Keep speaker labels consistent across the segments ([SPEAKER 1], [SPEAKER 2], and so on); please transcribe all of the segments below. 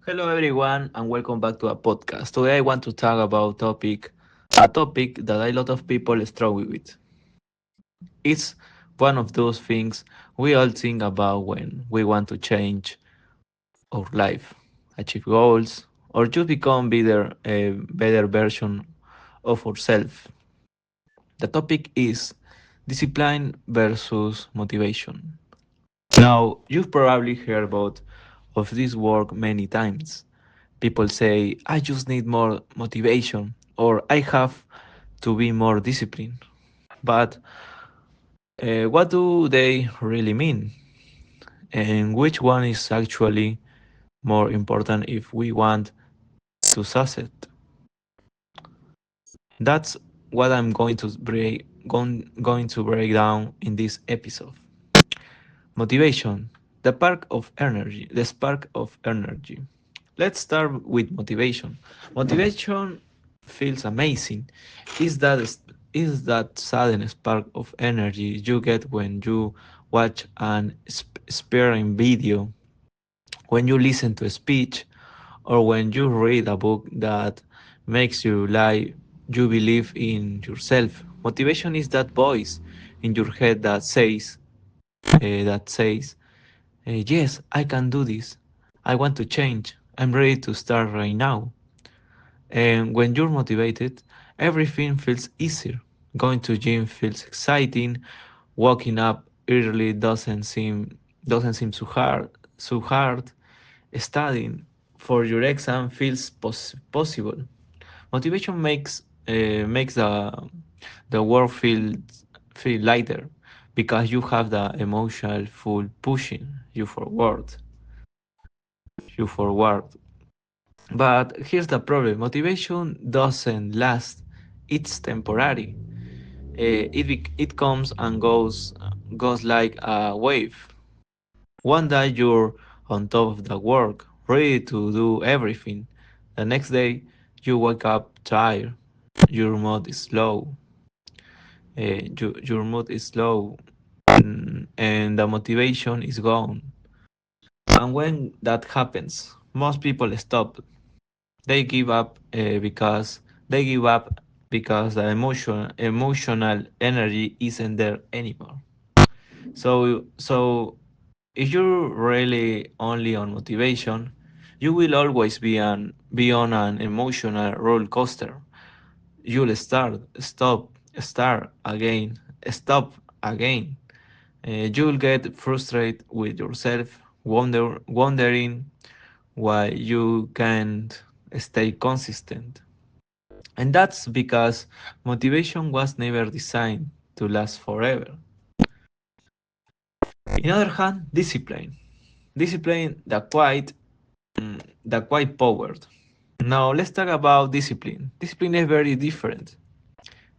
[SPEAKER 1] Hello everyone and welcome back to a podcast. Today I want to talk about a topic that a lot of people struggle with. It's one of those things we all think about when we want to change our life, achieve goals, or just become a better version of ourselves. The topic is discipline versus motivation. Now, you've probably heard about of this word many times. People say, I just need more motivation or I have to be more disciplined. But what do they really mean? And which one is actually more important if we want to succeed? That's what I'm going to break down in this episode. Motivation, the spark of energy. Let's start with motivation. Motivation feels amazing. Is that is that sudden spark of energy you get when you watch an inspiring video, when you listen to a speech, or when you read a book that makes you believe in yourself. Motivation is that voice in your head that says, yes, I can do this. I want to change. I'm ready to start right now. And when you're motivated, everything feels easier. Going to gym feels exciting. Waking up early doesn't seem so hard. Studying for your exam feels possible. Motivation makes the world feel lighter because you have the emotional full pushing you forward. But here's the problem: motivation doesn't last. It's temporary. It comes and goes like a wave. One day you're on top of the work, ready to do everything. The next day you wake up tired. Your mood is low. Your mood is low, and the motivation is gone. And when that happens, most people stop. They give up because the emotional energy isn't there anymore. So if you're really only on motivation, you will always be on an emotional roller coaster. You'll start again, stop again. You'll get frustrated with yourself, wondering why you can't stay consistent. And that's because motivation was never designed to last forever. In other hand, discipline. Discipline, the quiet power. Now let's talk about discipline. Discipline is very different.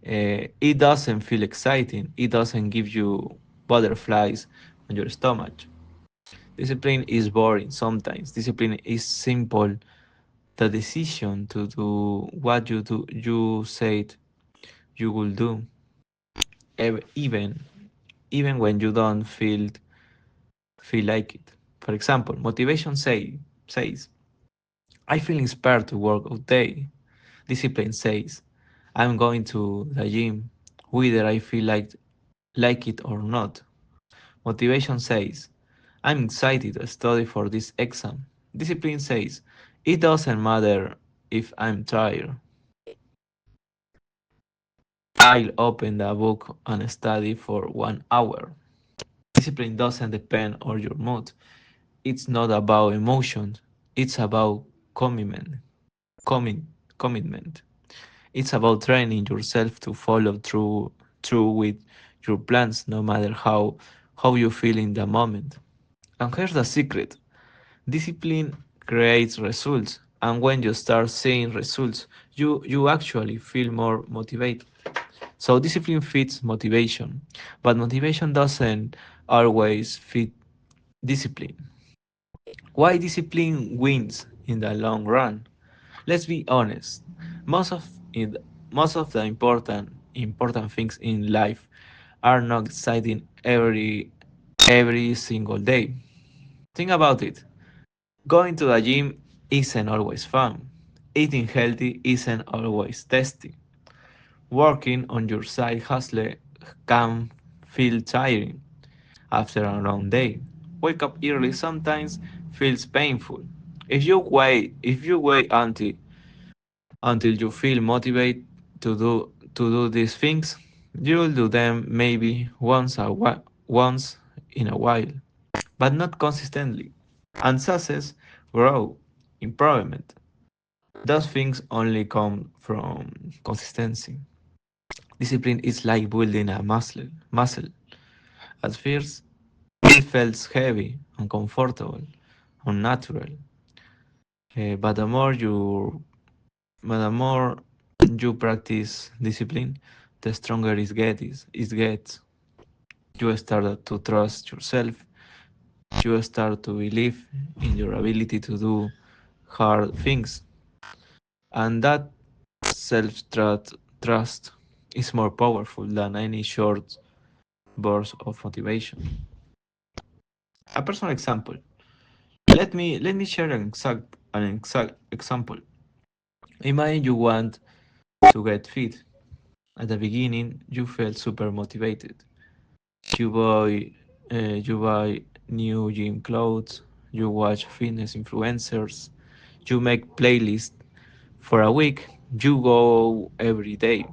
[SPEAKER 1] It doesn't feel exciting. It doesn't give you butterflies on your stomach. Discipline is boring sometimes. Discipline is simple. The decision to do what you said you will do, ev- even even when you don't feel like it. For example, motivation says, I feel inspired to work all day. Discipline says, I'm going to the gym, whether I feel like it or not. Motivation says, I'm excited to study for this exam. Discipline says, it doesn't matter if I'm tired. I'll open the book and study for 1 hour. Discipline doesn't depend on your mood. It's not about emotion. It's about commitment. Commit, commitment. It's about training yourself to follow through with your plans, no matter how you feel in the moment. And here's the secret: discipline creates results, and when you start seeing results, you actually feel more motivated. So discipline fits motivation, but motivation doesn't always fit discipline. Why discipline wins in the long run? Let's be honest. Most of it, most of the important things in life are not exciting every single day. Think about it. Going to the gym isn't always fun. Eating healthy isn't always tasty. Working on your side hustle can feel tiring after a long day. Wake up early sometimes feels painful. If you wait until you feel motivated to do these things, you'll do them maybe once in a while, but not consistently. And success, grow, improvement. Those things only come from consistency. Discipline is like building a muscle. At first, it feels heavy, uncomfortable, unnatural. But the more you practice discipline, the stronger it gets. You start to trust yourself. You start to believe in your ability to do hard things, and that self-trust is more powerful than any short burst of motivation. A personal example. Let me share an exact example. Imagine you want to get fit. At the beginning, you felt super motivated. You buy, you buy new gym clothes. You watch fitness influencers. You make playlists. For a week, you go every day.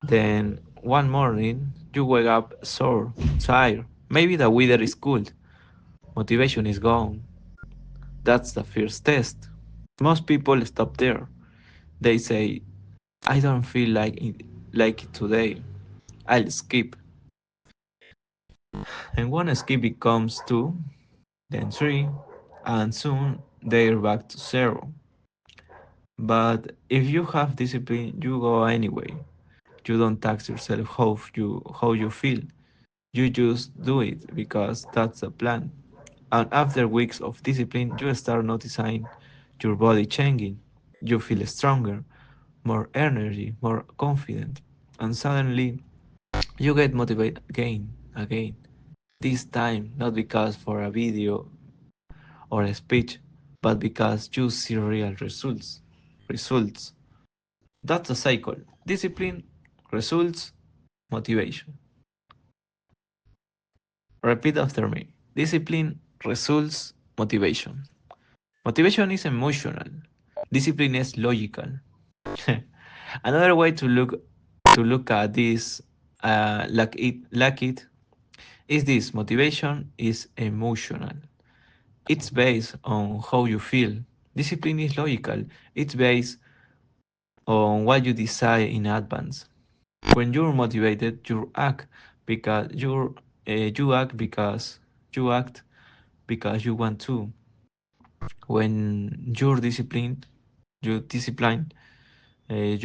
[SPEAKER 1] Then one morning, you wake up sore, tired. Maybe the weather is cold. Motivation is gone. That's the first test. Most people stop there. They say, I don't feel like it today. I'll skip. And one skip becomes two, then three, and soon they're back to zero. But if you have discipline, you go anyway. You don't tax yourself how you feel. You just do it because that's the plan. And after weeks of discipline, you start noticing your body changing. You feel stronger, more energy, more confident. And suddenly you get motivated again. This time, not because for a video or a speech, but because you see real results. Results. That's a cycle. Discipline, results, motivation. Repeat after me. Discipline, results, motivation. Motivation is emotional. Discipline is logical. Another way to look at this, like it, is this: motivation is emotional. It's based on how you feel. Discipline is logical. It's based on what you decide in advance. When you're motivated, because you're you act because you act because you want to. When you're disciplined, you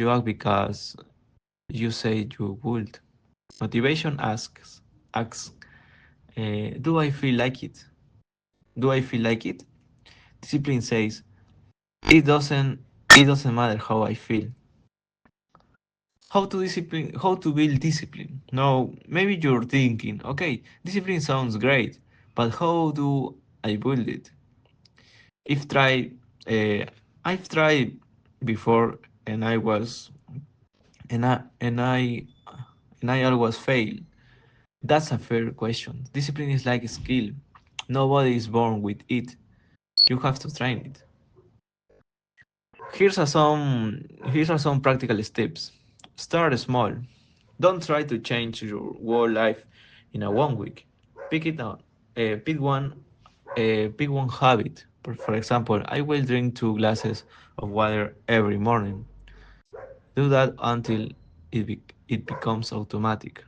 [SPEAKER 1] act because you say you would. Motivation asks, do I feel like it? Do I feel like it? Discipline says, it doesn't it doesn't matter how I feel. How to build discipline? No, maybe you're thinking, okay, discipline sounds great, but how do I build it? If tried uh, I've tried before, and I was and I and I and I always fail. That's a fair question. Discipline is like a skill. Nobody is born with it. You have to train it. Here's are some practical steps. Start small. Don't try to change your whole life in a 1 week. Pick it out. Pick one. Pick one habit. For example, I will drink 2 glasses of water every morning. Do that until it becomes automatic.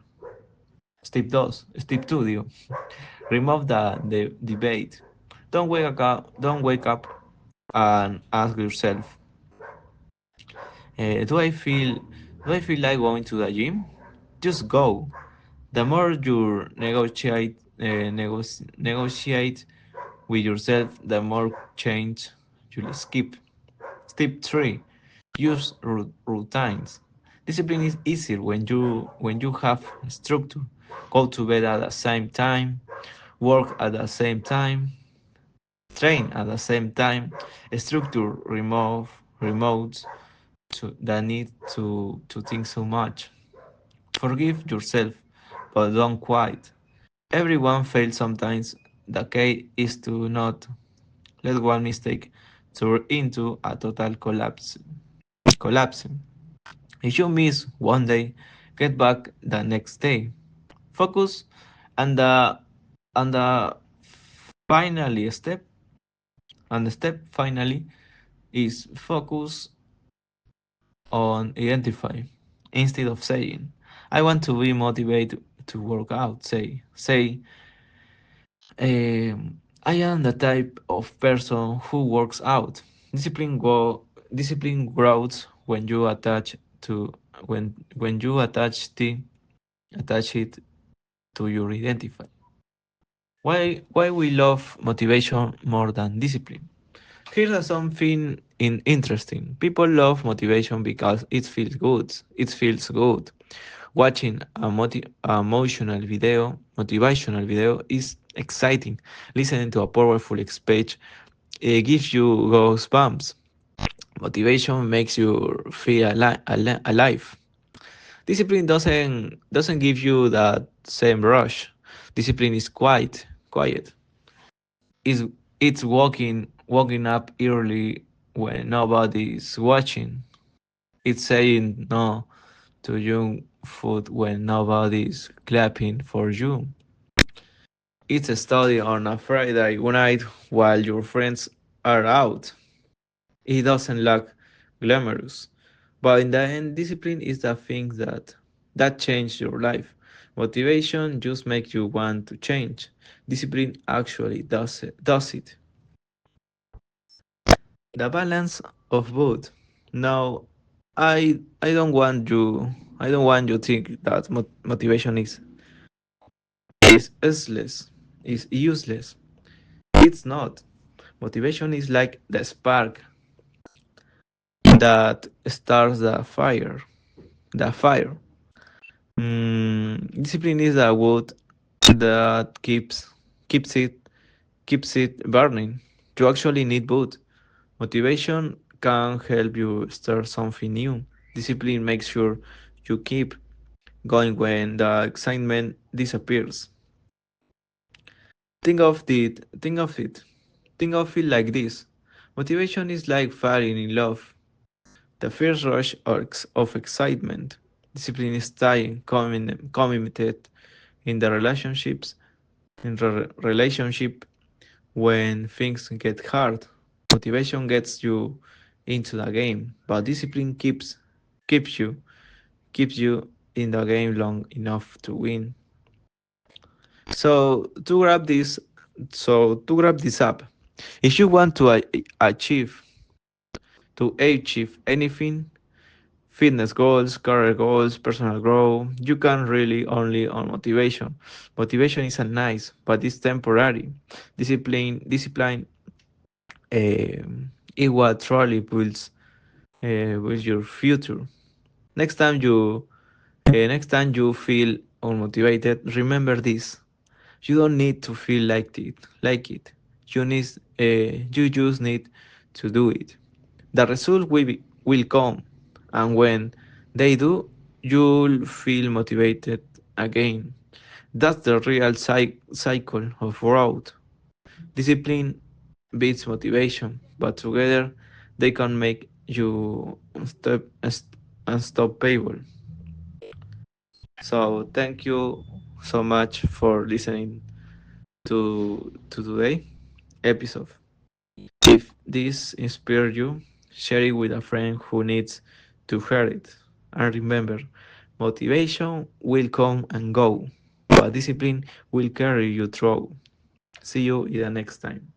[SPEAKER 1] Step 2, digo. Remove the debate. Don't wake up and ask yourself, do I feel like going to the gym? Just go. The more you negotiate with yourself, the more change you'll skip. Step 3. Use routines. Discipline is easier when you have structure. Go to bed at the same time, work at the same time, Train at the same time. Structure remotes the need to think so much. Forgive yourself, but don't quit. Everyone fails sometimes. The key is to not let one mistake turn into a total collapse. Collapsing. If you miss one day, get back the next day. Focus on the finally step. And the step finally is focus on identify instead of saying I want to be motivated to work out. Say I am the type of person who works out. Discipline grows when you to when you attach it to your identify. Why we love motivation more than discipline? Here's something interesting. People love motivation because it feels good. It feels good. Watching a motivational video is exciting. Listening to a powerful speech gives you goosebumps. Motivation makes you feel alive. Discipline doesn't give you that same rush. Discipline is quiet. It's it's walking up early when nobody's watching. It's saying no to junk food when nobody's clapping for you. It's a study on a Friday night while your friends are out. It doesn't look glamorous, but in the end, discipline is the thing that changes your life. Motivation just makes you want to change. Discipline actually does it. The balance of both. Now, I don't want you to think that motivation is useless. Is useless. It's not. Motivation is like the spark that starts the fire. The fire. Discipline is the wood that keeps it burning. You actually need both. Motivation can help you start something new. Discipline makes sure you keep going when the excitement disappears. Think of it. Think of it. Think of it like this. Motivation is like falling in love. The first rush of excitement. Discipline is staying committed in the relationship when things get hard. Motivation gets you into the game, but discipline keeps you keeps you in the game long enough to win. So to grab this up, if you want achieve achieve anything, fitness goals, career goals, personal growth, you can really only on motivation. Motivation is a nice, but it's temporary. Discipline, is what truly builds your future. Next time next time you feel unmotivated, remember this. You don't need to feel like it. You just need to do it. The result will come, and when they do, you'll feel motivated again. That's the real cycle of growth. Discipline beats motivation, but together they can make you unstoppable. So thank you so much for listening to today episode. If this inspired you, share it with a friend who needs to hear it. And remember, motivation will come and go, but discipline will carry you through. See you in the next time.